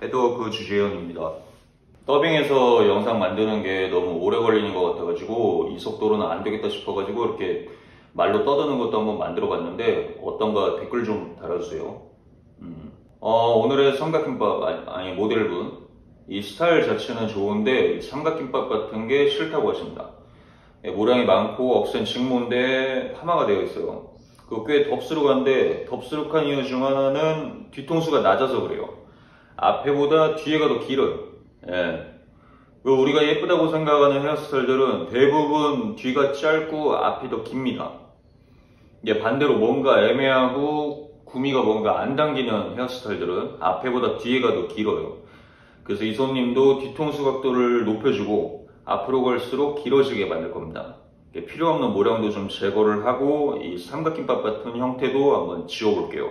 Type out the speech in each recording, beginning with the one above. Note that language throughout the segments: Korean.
헤드워크 주재현입니다. 더빙해서 영상 만드는 게 너무 오래 걸리는 것 같아가지고 이 속도로는 안 되겠다 싶어가지고 이렇게 말로 떠드는 것도 한번 만들어 봤는데 어떤가 댓글 좀 달아주세요. 오늘의 삼각김밥 아니 모델분 이 스타일 자체는 좋은데 삼각김밥 같은 게 싫다고 하십니다. 모양이 많고 억센 직모인데 파마가 되어 있어요. 꽤 덥수룩한데 덥수룩한 이유 중 하나는 뒤통수가 낮아서 그래요. 앞에보다 뒤에가 더 길어요. 우리가 예쁘다고 생각하는 헤어스타일들은 대부분 뒤가 짧고 앞이 더 깁니다. 반대로 뭔가 애매하고 구미가 뭔가 안 당기는 헤어스타일들은 앞에보다 뒤에가 더 길어요. 그래서 이 손님도 뒤통수 각도를 높여주고 앞으로 갈수록 길어지게 만들 겁니다. 필요 없는 모량도 좀 제거를 하고 이 삼각김밥 같은 형태도 한번 지워볼게요.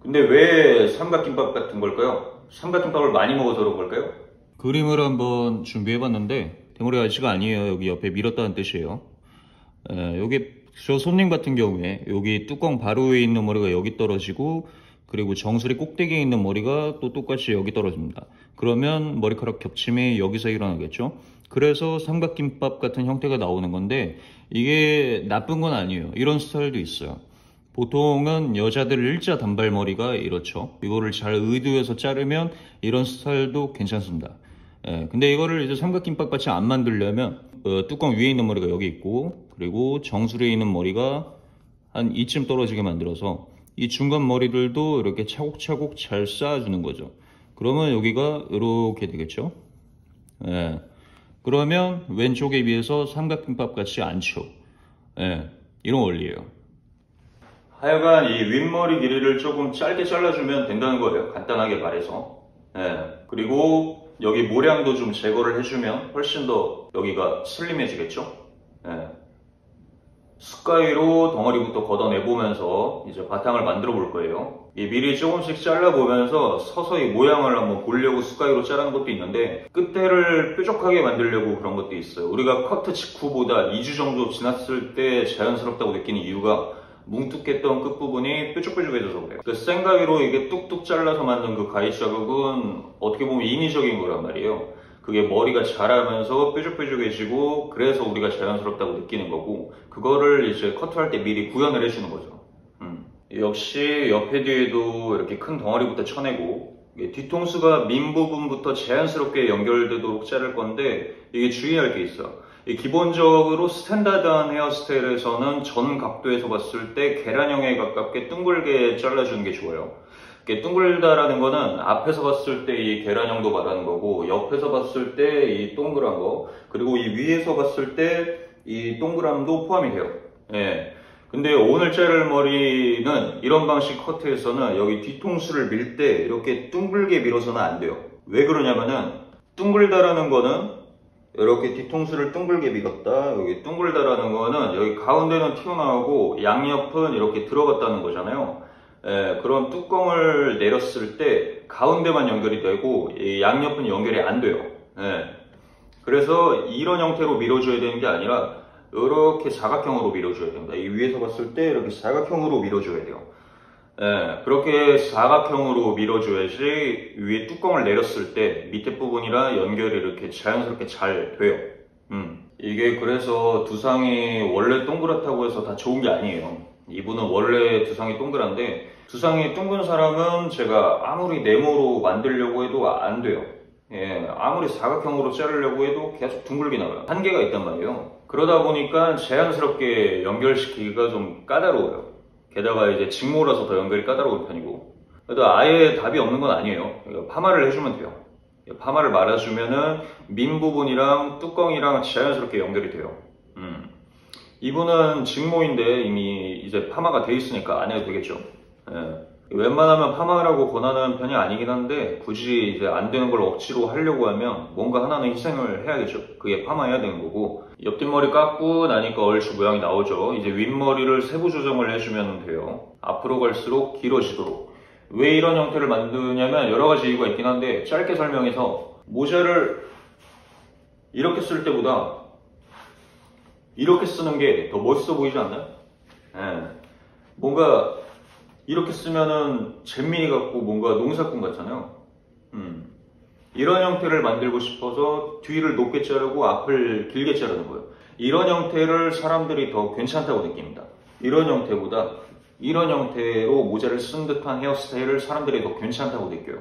근데 왜 삼각김밥 같은 걸까요? 삼각김밥을 많이 먹어서 그런 걸까요? 그림을 한번 준비해봤는데 대머리 아저씨가 아니에요. 여기 옆에 밀었다는 뜻이에요. 여기 저 손님 같은 경우에 여기 뚜껑 바로 위에 있는 머리가 여기 떨어지고 그리고 정수리 꼭대기에 있는 머리가 또 똑같이 여기 떨어집니다. 그러면 머리카락 겹침이 여기서 일어나겠죠. 그래서 삼각김밥 같은 형태가 나오는 건데 이게 나쁜 건 아니에요. 이런 스타일도 있어요. 보통은 여자들 일자 단발머리가 이렇죠. 이거를 잘 의도해서 자르면 이런 스타일도 괜찮습니다. 근데 이거를 이제 삼각김밥 같이 안 만들려면 뚜껑 위에 있는 머리가 여기 있고 그리고 정수리에 있는 머리가 한 이쯤 떨어지게 만들어서 이 중간 머리들도 이렇게 차곡차곡 잘 쌓아주는 거죠. 그러면 여기가 이렇게 되겠죠. 그러면 왼쪽에 비해서 삼각김밥 같이 않죠. 이런 원리예요. 하여간 이 윗머리 길이를 조금 짧게 잘라주면 된다는 거예요. 간단하게 말해서. 그리고 여기 모량도 좀 제거를 해주면 훨씬 더 여기가 슬림해지겠죠. 숟가위로 덩어리부터 걷어내보면서 이제 바탕을 만들어 볼 거예요. 미리 조금씩 잘라보면서 서서히 모양을 한번 보려고 숟가위로 자르는 것도 있는데 끝에를 뾰족하게 만들려고 그런 것도 있어요. 우리가 커트 직후보다 2주 정도 지났을 때 자연스럽다고 느끼는 이유가 뭉툭했던 끝부분이 뾰족뾰족해져서 그래요. 그 생가위로 이게 뚝뚝 잘라서 만든 그 가위 자국은 어떻게 보면 인위적인 거란 말이에요. 그게 머리가 자라면서 뾰족뾰족해지고 그래서 우리가 자연스럽다고 느끼는 거고 그거를 이제 커트할 때 미리 구현을 해주는 거죠. 역시 옆에 뒤에도 이렇게 큰 덩어리부터 쳐내고 뒤통수가 밑 부분부터 자연스럽게 연결되도록 자를 건데 이게 주의할 게 있어. 기본적으로 스탠다드한 헤어스타일에서는 전 각도에서 봤을 때 계란형에 가깝게 둥글게 잘라주는 게 좋아요. 둥글다라는 거는 앞에서 봤을 때 이 계란형도 말하는 거고 옆에서 봤을 때 이 동그란 거 그리고 이 위에서 봤을 때 이 동그람도 포함이 돼요. 근데 오늘 자를 머리는 이런 방식 커트에서는 여기 뒤통수를 밀 때 이렇게 둥글게 밀어서는 안 돼요. 왜 그러냐면은 둥글다라는 거는 이렇게 뒤통수를 둥글게 밀었다. 여기 둥글다라는 거는 여기 가운데는 튀어나오고 양옆은 이렇게 들어갔다는 거잖아요. 그런 뚜껑을 내렸을 때 가운데만 연결이 되고 이 양옆은 연결이 안 돼요. 그래서 이런 형태로 밀어줘야 되는 게 아니라 이렇게 사각형으로 밀어줘야 됩니다. 이 위에서 봤을 때 이렇게 사각형으로 밀어줘야 돼요. 그렇게 사각형으로 밀어줘야지 위에 뚜껑을 내렸을 때 밑에 부분이랑 연결이 이렇게 자연스럽게 잘 돼요. 이게 그래서 두상이 원래 동그랗다고 해서 다 좋은 게 아니에요. 이분은 원래 두상이 동그란데 두상이 둥근 사람은 제가 아무리 네모로 만들려고 해도 안 돼요. 아무리 사각형으로 자르려고 해도 계속 둥글게 나와요. 한계가 있단 말이에요. 그러다 보니까 자연스럽게 연결시키기가 좀 까다로워요. 게다가 이제 직모라서 더 연결이 까다로운 편이고 그래도 아예 답이 없는 건 아니에요. 파마를 해주면 돼요. 파마를 말아주면은 민 부분이랑 뚜껑이랑 자연스럽게 연결이 돼요. 이분은 직모인데 이미 이제 파마가 돼 있으니까 안 해도 되겠죠. 웬만하면 파마라고 권하는 편이 아니긴 한데 굳이 이제 안 되는 걸 억지로 하려고 하면 뭔가 하나는 희생을 해야겠죠. 그게 파마해야 되는 거고 옆뒷머리 깎고 나니까 얼추 모양이 나오죠. 이제 윗머리를 세부 조정을 해주면 돼요. 앞으로 갈수록 길어지도록. 왜 이런 형태를 만드냐면 여러 가지 이유가 있긴 한데 짧게 설명해서 모자를 이렇게 쓸 때보다 이렇게 쓰는 게 더 멋있어 보이지 않나요? 뭔가 이렇게 쓰면은 잼민이 같고 뭔가 농사꾼 같잖아요. 이런 형태를 만들고 싶어서 뒤를 높게 자르고 앞을 길게 자르는 거예요. 이런 형태를 사람들이 더 괜찮다고 느낍니다. 이런 형태보다 이런 형태로 모자를 쓴 듯한 헤어스타일을 사람들이 더 괜찮다고 느껴요.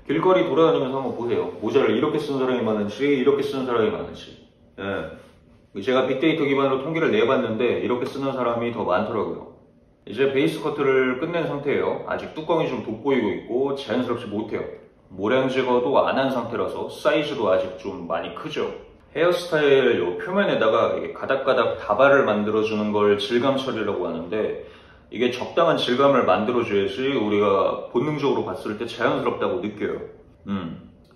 길거리 돌아다니면서 한번 보세요. 모자를 이렇게 쓴 사람이 많은지 이렇게 쓰는 사람이 많은지. 예. 제가 빅데이터 기반으로 통계를 내봤는데 이렇게 쓰는 사람이 더 많더라고요. 이제 베이스 커트를 끝낸 상태예요. 아직 뚜껑이 좀 돋보이고 있고 자연스럽지 못해요. 모량 제거도 안 한 상태라서 사이즈도 아직 좀 많이 크죠. 헤어스타일 요 표면에다가 이게 가닥가닥 다발을 만들어주는 걸 질감 처리라고 하는데, 이게 적당한 질감을 만들어줘야지 우리가 본능적으로 봤을 때 자연스럽다고 느껴요.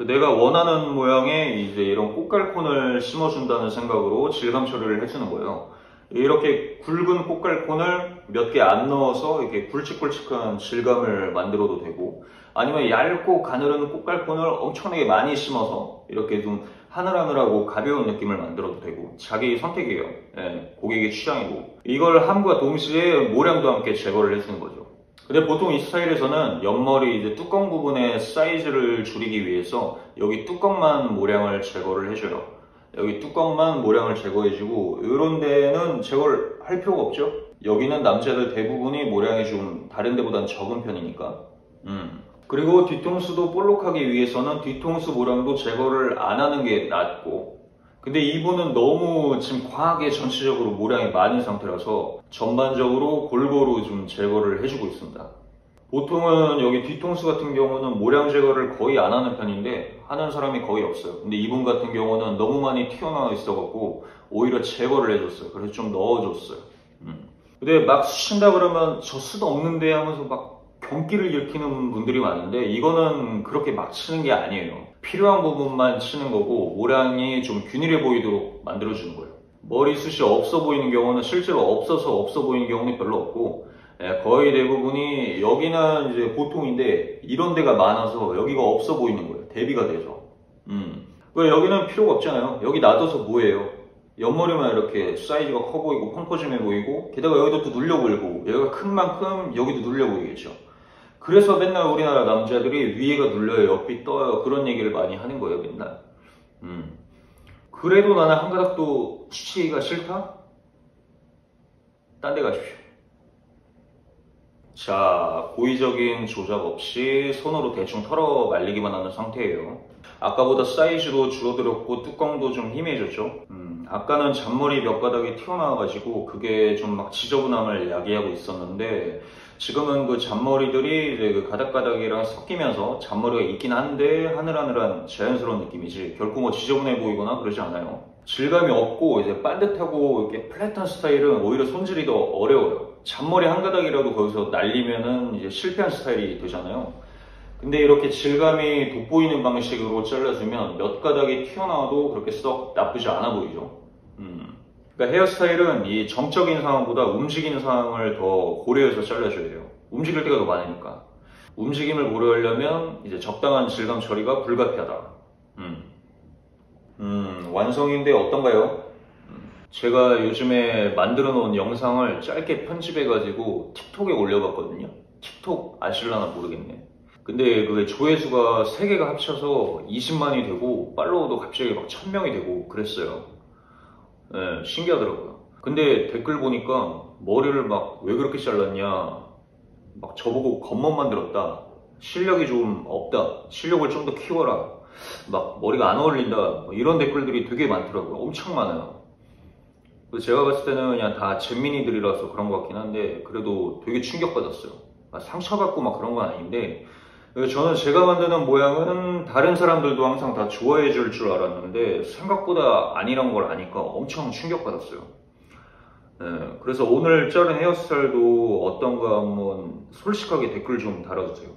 내가 원하는 모양의 이제 이런 꽃갈콘을 심어준다는 생각으로 질감 처리를 해주는 거예요. 이렇게 굵은 꽃갈콘을 몇 개 안 넣어서 이렇게 굵직굵직한 질감을 만들어도 되고, 아니면 얇고 가늘은 꽃갈콘을 엄청나게 많이 심어서 이렇게 좀 하늘하늘하고 가벼운 느낌을 만들어도 되고, 자기 선택이에요. 예, 고객의 취향이고. 이걸 함과 동시에 모량도 함께 제거를 해주는 거죠. 근데 보통 이 스타일에서는 옆머리 이제 뚜껑 부분의 사이즈를 줄이기 위해서 여기 뚜껑만 모량을 제거를 해줘요. 여기 뚜껑만 모량을 제거해주고, 이런 데는 제거를 할 필요가 없죠. 여기는 남자들 대부분이 모량이 좀 다른 데보단 적은 편이니까. 그리고 뒤통수도 볼록하기 위해서는 뒤통수 모량도 제거를 안 하는 게 낫고, 근데 이분은 너무 지금 과하게 전체적으로 모량이 많은 상태라서 전반적으로 골고루 좀 제거를 해주고 있습니다. 보통은 여기 뒤통수 같은 경우는 모량 제거를 거의 안 하는 편인데 하는 사람이 거의 없어요. 근데 이분 같은 경우는 너무 많이 튀어나와 있어갖고 오히려 제거를 해줬어요. 그래서 좀 넣어줬어요. 근데 막 수신다 그러면 저 수도 없는데 하면서 막 경기를 일으키는 분들이 많은데, 이거는 그렇게 막 치는 게 아니에요. 필요한 부분만 치는 거고 모량이 좀 균일해 보이도록 만들어주는 거예요. 머리숱이 없어 보이는 경우는 실제로 없어서 없어 보이는 경우는 별로 없고, 거의 대부분이 여기는 이제 보통인데 이런 데가 많아서 여기가 없어 보이는 거예요. 대비가 되죠. 여기는 필요가 없잖아요. 여기 놔둬서 뭐예요? 옆머리만 이렇게 사이즈가 커 보이고 펑퍼짐해 보이고, 게다가 여기도 또 눌려 보이고, 여기가 큰 만큼 여기도 눌려 보이겠죠. 그래서 맨날 우리나라 남자들이 위에가 눌려요, 옆이 떠요, 그런 얘기를 많이 하는 거예요, 맨날. 그래도 나는 한 가닥도 치치기가 싫다? 딴 데 가십시오. 자, 고의적인 조작 없이 손으로 대충 털어 말리기만 하는 상태예요. 아까보다 사이즈도 줄어들었고 뚜껑도 좀 희미해졌죠. 아까는 잔머리 몇 가닥이 튀어나와가지고 그게 좀 막 지저분함을 야기하고 있었는데, 지금은 그 잔머리들이 이제 그 가닥가닥이랑 섞이면서 잔머리가 있긴 한데 하늘하늘한 자연스러운 느낌이지 결코 뭐 지저분해 보이거나 그러지 않아요. 질감이 없고 이제 반듯하고 이렇게 플랫한 스타일은 오히려 손질이 더 어려워요. 잔머리 한 가닥이라도 거기서 날리면은 이제 실패한 스타일이 되잖아요. 근데 이렇게 질감이 돋보이는 방식으로 잘라주면 몇 가닥이 튀어나와도 그렇게 썩 나쁘지 않아 보이죠. 그러니까 헤어스타일은 이 정적인 상황보다 움직이는 상황을 더 고려해서 잘라줘야 돼요. 움직일 때가 더 많으니까. 움직임을 고려하려면 이제 적당한 질감 처리가 불가피하다. 완성인데 어떤가요? 제가 요즘에 만들어 놓은 영상을 짧게 편집해가지고 틱톡에 올려봤거든요. 틱톡 아실라나 모르겠네. 근데 그게 조회수가 3개가 합쳐서 20만이 되고 팔로워도 갑자기 막 1000명이 되고 그랬어요. 네, 신기하더라고요. 근데 댓글 보니까 머리를 막 왜 그렇게 잘랐냐, 막 저보고 겉멋 만들었다, 실력이 좀 없다, 실력을 좀 더 키워라, 막 머리가 안 어울린다, 뭐 이런 댓글들이 되게 많더라고요. 엄청 많아요. 제가 봤을 때는 그냥 다 잼민이들이라서 그런 것 같긴 한데, 그래도 되게 충격받았어요. 상처받고 막 그런 건 아닌데, 저는 제가 만드는 모양은 다른 사람들도 항상 다 좋아해 줄 줄 알았는데 생각보다 아니란 걸 아니까 엄청 충격받았어요. 네, 그래서 오늘 자른 헤어스타일도 어떤가 한번 솔직하게 댓글 좀 달아주세요.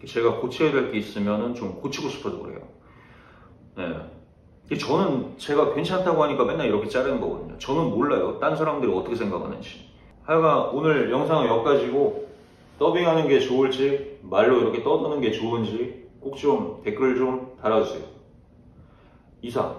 제가 고쳐야 될 게 있으면 좀 고치고 싶어서 그래요. 네. 저는 제가 괜찮다고 하니까 맨날 이렇게 자르는 거거든요. 저는 몰라요, 딴 사람들이 어떻게 생각하는지. 하여간 오늘 영상은 여기까지고, 더빙하는 게 좋을지 말로 이렇게 떠드는 게 좋은지 꼭 좀 댓글 좀 달아주세요. 이상